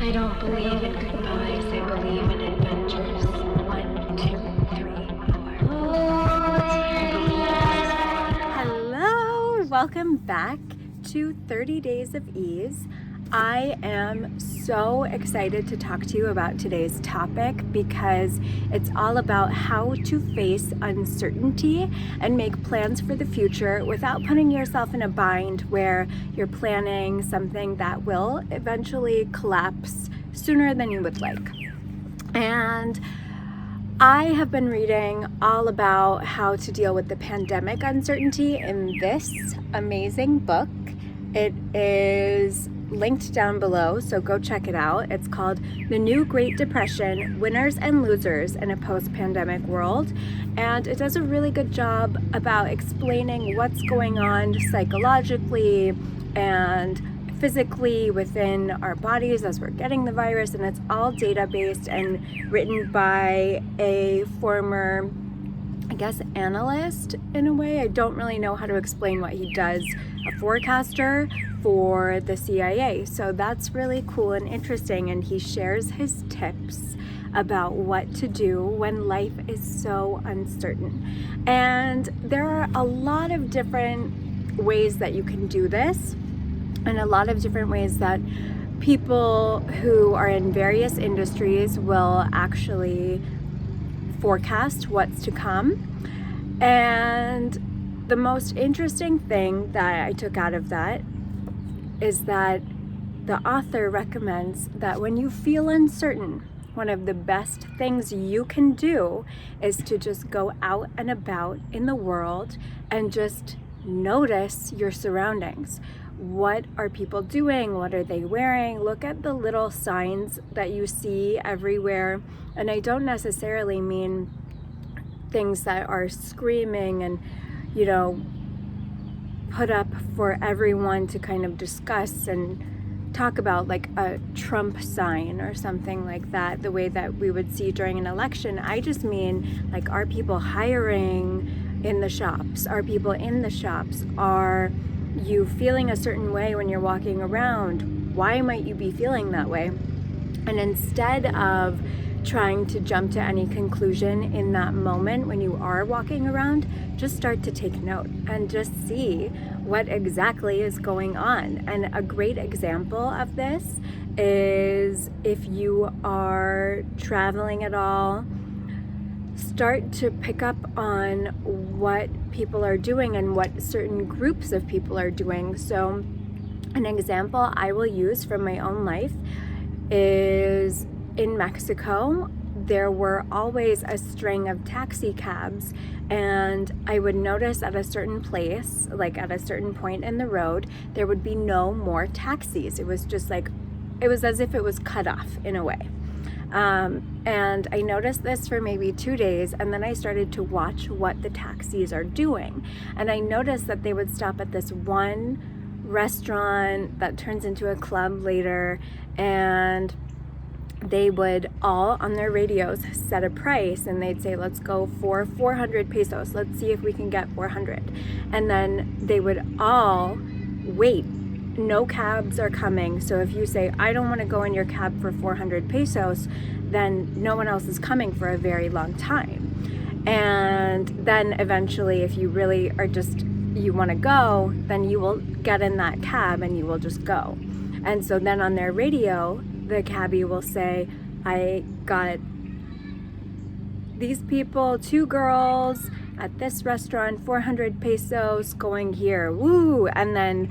I don't believe in goodbyes, I believe in adventures. 1, 2, 3, 4. Hello, welcome back to 30 Days of Ease. I am so excited to talk to you about today's topic because it's all about how to face uncertainty and make plans for the future without putting yourself in a bind where you're planning something that will eventually collapse sooner than you would like. And I have been reading all about how to deal with the pandemic uncertainty in this amazing book. It is linked down below, so go check it out. It's called The New Great Depression, Winners and Losers in a Post-Pandemic World. And it does a really good job about explaining what's going on psychologically and physically within our bodies as we're getting the virus, and it's all data-based and written by a former, I guess, analyst in a way. I don't really know how to explain what he does, a forecaster for the CIA. So that's really cool and interesting, and he shares his tips about what to do when life is so uncertain. And there are a lot of different ways that you can do this, and a lot of different ways that people who are in various industries will actually forecast what's to come. And the most interesting thing that I took out of that is that the author recommends that when you feel uncertain, one of the best things you can do is to just go out and about in the world and just notice your surroundings. What are people doing? What are they wearing? Look at the little signs that you see everywhere. And I don't necessarily mean things that are screaming and, put up for everyone to kind of discuss and talk about, like a Trump sign or something like that, the way that we would see during an election. I just mean, like, are people hiring in the shops? Are people in the shops? Are you feeling a certain way when you're walking around? Why might you be feeling that way? And instead of trying to jump to any conclusion in that moment when you are walking around, just start to take note and just see what exactly is going on. And a great example of this is if you are traveling at all, start to pick up on what people are doing and what certain groups of people are doing. So an example I will use from my own life is in Mexico. There were always a string of taxi cabs, and I would notice at a certain place, like at a certain point in the road, there would be no more taxis. It was just like, it was as if it was cut off in a way. And I noticed this for maybe 2 days, and then I started to watch what the taxis are doing. And I noticed that they would stop at this one restaurant that turns into a club later, and they would all on their radios set a price, and they'd say, let's go for 400 pesos. Let's see if we can get 400. And then they would all wait. No cabs are coming. So if you say, I don't want to go in your cab for 400 pesos, then no one else is coming for a very long time. And then eventually, if you really are just, you want to go, then you will get in that cab and you will just go. And so then on their radio, the cabbie will say, I got these people, 2 girls at this restaurant, 400 pesos going here, woo. And then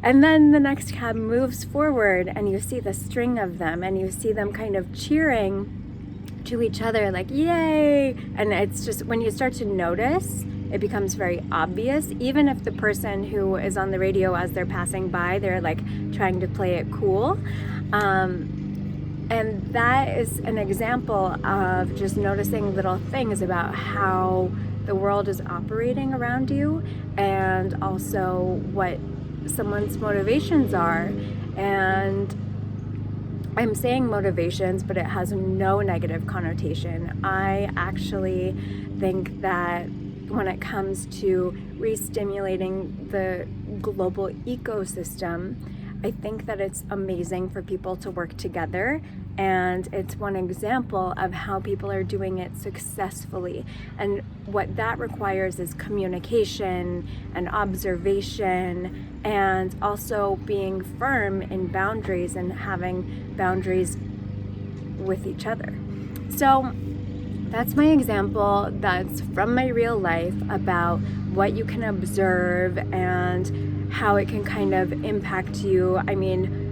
the next cab moves forward, and you see the string of them, and you see them kind of cheering to each other like, yay. And it's just, when you start to notice, it becomes very obvious, even if the person who is on the radio as they're passing by, they're like trying to play it cool. And that is an example of just noticing little things about how the world is operating around you, and also what someone's motivations are. And I'm saying motivations, but it has no negative connotation. I actually think that when it comes to re-stimulating the global ecosystem, I think that it's amazing for people to work together, and it's one example of how people are doing it successfully. And what that requires is communication and observation, and also being firm in boundaries and having boundaries with each other. So that's my example. That's from my real life about what you can observe and how it can kind of impact you. I mean,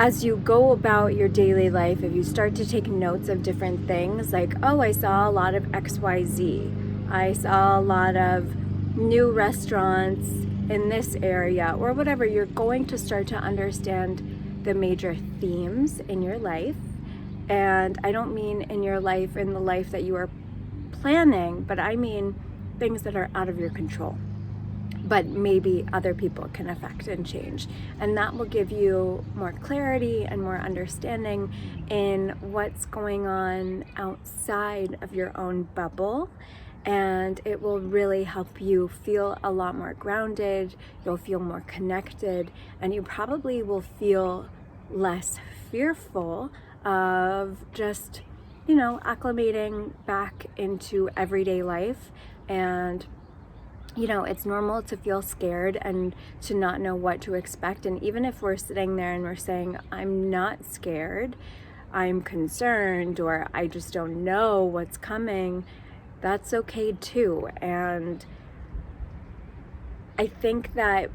as you go about your daily life, if you start to take notes of different things, like, oh, I saw a lot of XYZ, I saw a lot of new restaurants in this area, or whatever, you're going to start to understand the major themes in your life. And I don't mean in your life, in the life that you are planning, but I mean things that are out of your control, but maybe other people can affect and change. And that will give you more clarity and more understanding in what's going on outside of your own bubble. And it will really help you feel a lot more grounded. You'll feel more connected, and you probably will feel less fearful of just, acclimating back into everyday life. And it's normal to feel scared and to not know what to expect. And even if we're sitting there and we're saying, I'm not scared, I'm concerned, or I just don't know what's coming, that's okay too. And I think that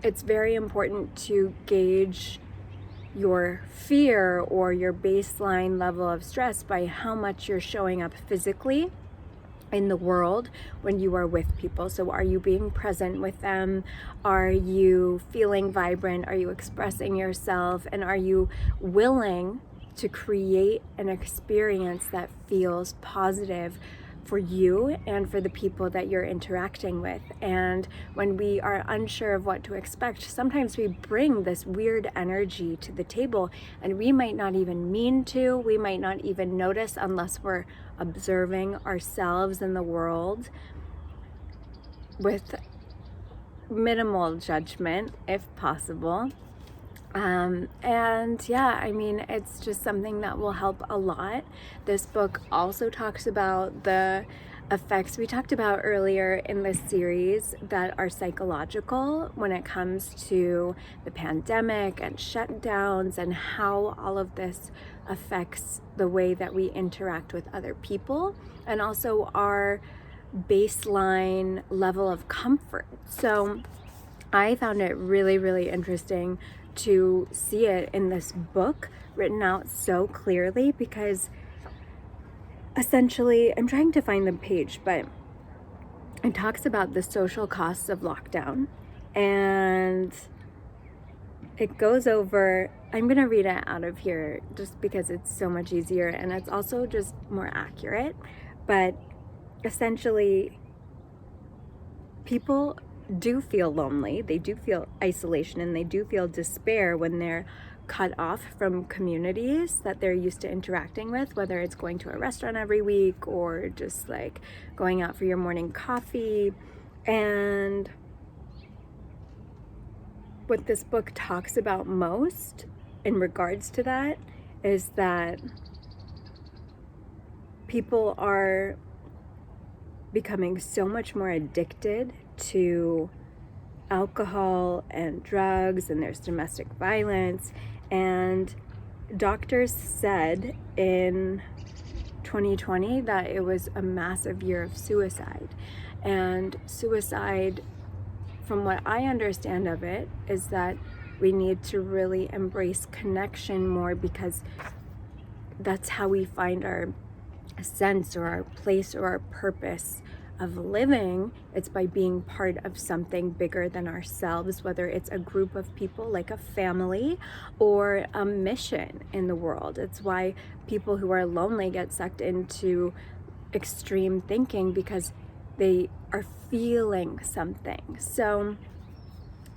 it's very important to gauge your fear or your baseline level of stress by how much you're showing up physically in the world when you are with people. So are you being present with them? Are you feeling vibrant? Are you expressing yourself? And are you willing to create an experience that feels positive for you and for the people that you're interacting with? And when we are unsure of what to expect, sometimes we bring this weird energy to the table, and we might not even mean to. We might not even notice unless we're observing ourselves in the world with minimal judgment, if possible. And yeah, I mean, it's just something that will help a lot. This book also talks about the effects we talked about earlier in this series that are psychological when it comes to the pandemic and shutdowns, and how all of this affects the way that we interact with other people, and also our baseline level of comfort. So I found it really, really interesting to see it in this book written out so clearly, because essentially, I'm trying to find the page, but it talks about the social costs of lockdown, and it goes over, I'm going to read it out of here just because it's so much easier, and it's also just more accurate. But essentially, people do feel lonely, they do feel isolation, and they do feel despair when they're cut off from communities that they're used to interacting with, whether it's going to a restaurant every week or just like going out for your morning coffee. And what this book talks about most in regards to that is that people are becoming so much more addicted to alcohol and drugs, and there's domestic violence. And doctors said in 2020 that it was a massive year of suicide. And suicide, from what I understand of it, is that we need to really embrace connection more, because that's how we find our sense or our place or our purpose of living. It's by being part of something bigger than ourselves, whether it's a group of people like a family or a mission in the world. It's why people who are lonely get sucked into extreme thinking, because they are feeling something. So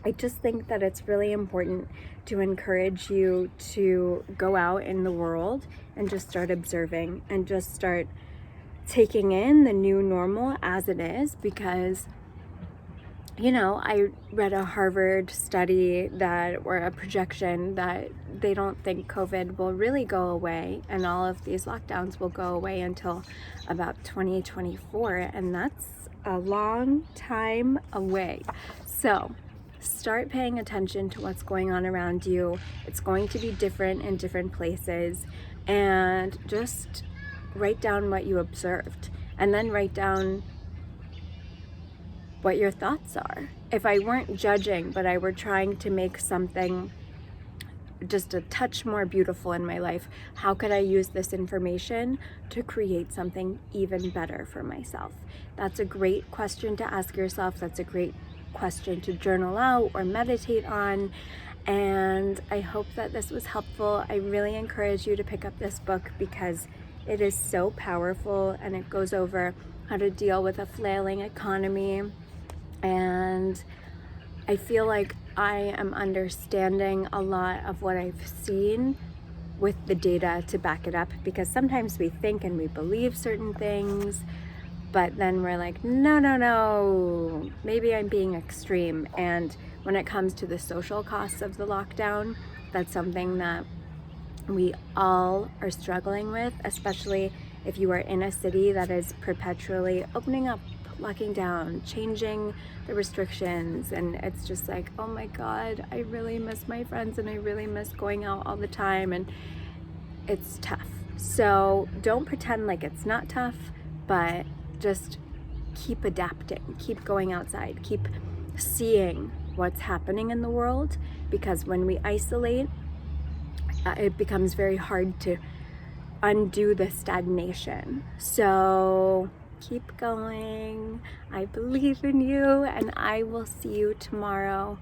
I just think that it's really important to encourage you to go out in the world and just start observing and just start taking in the new normal as it is, because I read a Harvard study or a projection that they don't think COVID will really go away, and all of these lockdowns will go away until about 2024, and that's a long time away. So start paying attention to what's going on around you. It's going to be different in different places, and just write down what you observed, and then write down what your thoughts are. If I weren't judging, but I were trying to make something just a touch more beautiful in my life, how could I use this information to create something even better for myself? That's a great question to ask yourself. That's a great question to journal out or meditate on. And I hope that this was helpful. I really encourage you to pick up this book because it is so powerful, and it goes over how to deal with a flailing economy. And I feel like I am understanding a lot of what I've seen with the data to back it up, because sometimes we think and we believe certain things, but then we're like, no, maybe I'm being extreme. And when it comes to the social costs of the lockdown, that's something that we all are struggling with, especially if you are in a city that is perpetually opening up, locking down, changing the restrictions, and it's just like, oh my God, I really miss my friends and I really miss going out all the time, and it's tough. So don't pretend like it's not tough, but just keep adapting, keep going outside, keep seeing what's happening in the world, because when we isolate, it becomes very hard to undo the stagnation. So keep going. I believe in you, and I will see you tomorrow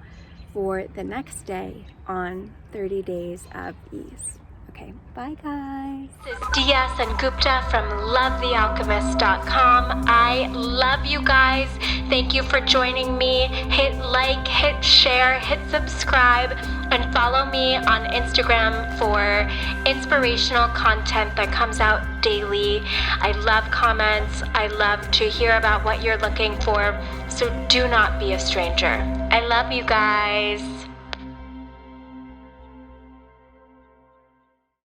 for the next day on 30 Days of Ease. Okay, bye guys. This is DS and Gupta from lovethealchemist.com. I love you guys. Thank you for joining me. Hit like, hit share, hit subscribe, and follow me on Instagram for inspirational content that comes out daily. I love comments. I love to hear about what you're looking for. So do not be a stranger. I love you guys.